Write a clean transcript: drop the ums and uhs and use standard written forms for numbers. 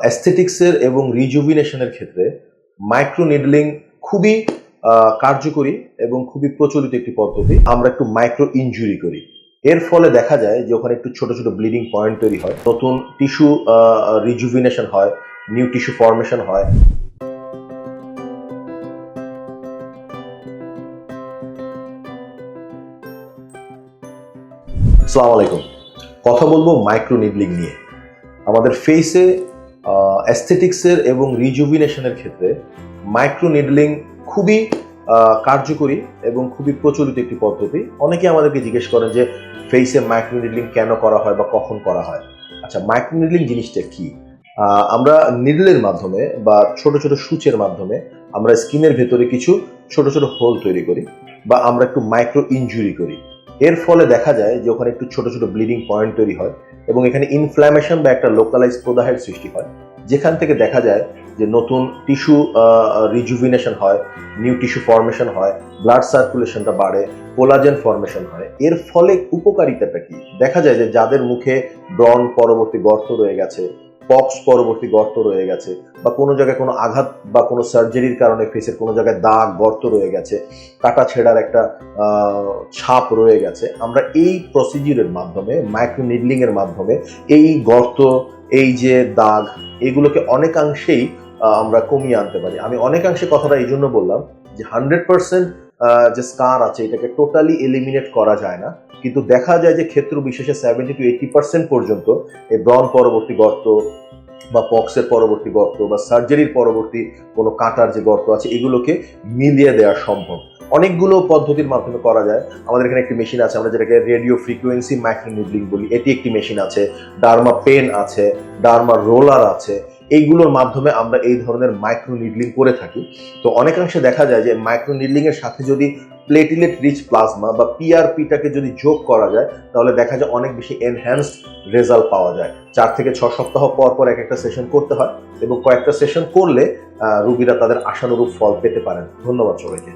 অ্যাস্থেটিক্সের এবং রিজুভিনেশনের ক্ষেত্রে micro needling খুবই কার্যকরী এবং খুবই প্রচলিত একটি পদ্ধতি। আমরা একটু মাইক্রো ইনজুরি করি, এর ফলে দেখা যায় যে ওখানে একটু ছোট ছোট ব্লিডিং পয়েন্ট তৈরি হয়, নতুন টিস্যু রিজুভিনেশন হয়, নিউ টিস্যু ফর্মেশন হয়। আসসালামু আলাইকুম। কথা বলবো মাইক্রো নিডলিং নিয়ে। আমাদের ফেসে অ্যাস্থেটিক্সের এবং রিজুভিনেশনের ক্ষেত্রে মাইক্রো নিডলিং খুবই কার্যকরী এবং খুবই প্রচলিত একটি পদ্ধতি। অনেকে আমাদেরকে জিজ্ঞেস করেন যে ফেসে মাইক্রো নিডলিং কেন করা হয় বা কখন করা হয়। আচ্ছা, মাইক্রো নিডলিং জিনিসটা কি? আমরা নিডলের মাধ্যমে বা ছোট ছোট সূচের মাধ্যমে আমরা স্কিনের ভেতরে কিছু ছোট ছোট হোল তৈরি করি বা আমরা একটু মাইক্রো ইনজুরি করি। এর ফলে দেখা যায় যে ওখানে একটু ছোট ছোট ব্লিডিং পয়েন্ট তৈরি হয় এবং এখানে ইনফ্ল্যামেশন বা একটা লোকালাইজ প্রদাহের সৃষ্টি হয়, যেখান থেকে দেখা যায় যে নতুন টিস্যু রিজুভিনেশন হয়, নিউ টিস্যু ফর্মেশন হয়, ব্লাড সার্কুলেশনটা বাড়ে, কোলাজেন ফর্মেশন হয়। এর ফলে উপকারিতাটা কি? দেখা যায় যে যাদের মুখে ব্রণ পরবর্তী গর্ত রয়ে গেছে, পক্স পরবর্তী গর্ত রয়ে গেছে, বা কোনো জায়গায় কোনো আঘাত বা কোনো সার্জারির কারণে ফেসের কোনো জায়গায় দাগ গর্ত রয়ে গেছে, কাটা ছেঁড়ার একটা ছাপ রয়ে গেছে, আমরা এই প্রসিডিউরের মাধ্যমে মাইক্রো নিডলিং এর মাধ্যমে এই গর্ত, এই যে দাগ, এগুলোকে অনেকাংশেই আমরা কমিয়ে আনতে পারি। আমি অনেকাংশে কথাটা এই জন্য বললাম যে 100% যে স্কার আছে এটাকে টোটালি এলিমিনেট করা যায় না, কিন্তু দেখা যায় যে ক্ষেত্র বিশেষে 70 to 80% পর্যন্ত এই ব্রণ পরবর্তী গর্ত বা পক্সের পরবর্তী গর্ত বা সার্জারির পরবর্তী কোনো কাটার যে গর্ত আছে এগুলোকে মিলিয়ে দেওয়া সম্ভব। অনেকগুলো পদ্ধতির মাধ্যমে করা যায়। আমাদের এখানে একটি মেশিন আছে, আমরা যেটাকে রেডিও ফ্রিকোয়েন্সি মাইক্রো নিডলিং বলি, এটি একটি মেশিন আছে। ডার্মা পেন আছে, ডার্মা রোলার আছে। এইগুলোর মাধ্যমে আমরা এই ধরনের মাইক্রো নিডলিং করে থাকি। তো অনেকাংশে দেখা যায় যে মাইক্রো নিডলিং এর সাথে যদি প্লেটিলেট রিচ প্লাজমা বা পিআরপিটাকে যদি যোগ করা যায় তাহলে দেখা যায় অনেক বেশি এনহ্যান্সড রেজাল্ট পাওয়া যায়। 4 থেকে 6 সপ্তাহ পর পর এক একটা সেশন করতে হয় এবং কয়েকটা সেশন করলে রোগীরা তাদের আশানুরূপ ফল পেতে পারেন। ধন্যবাদ সবাইকে।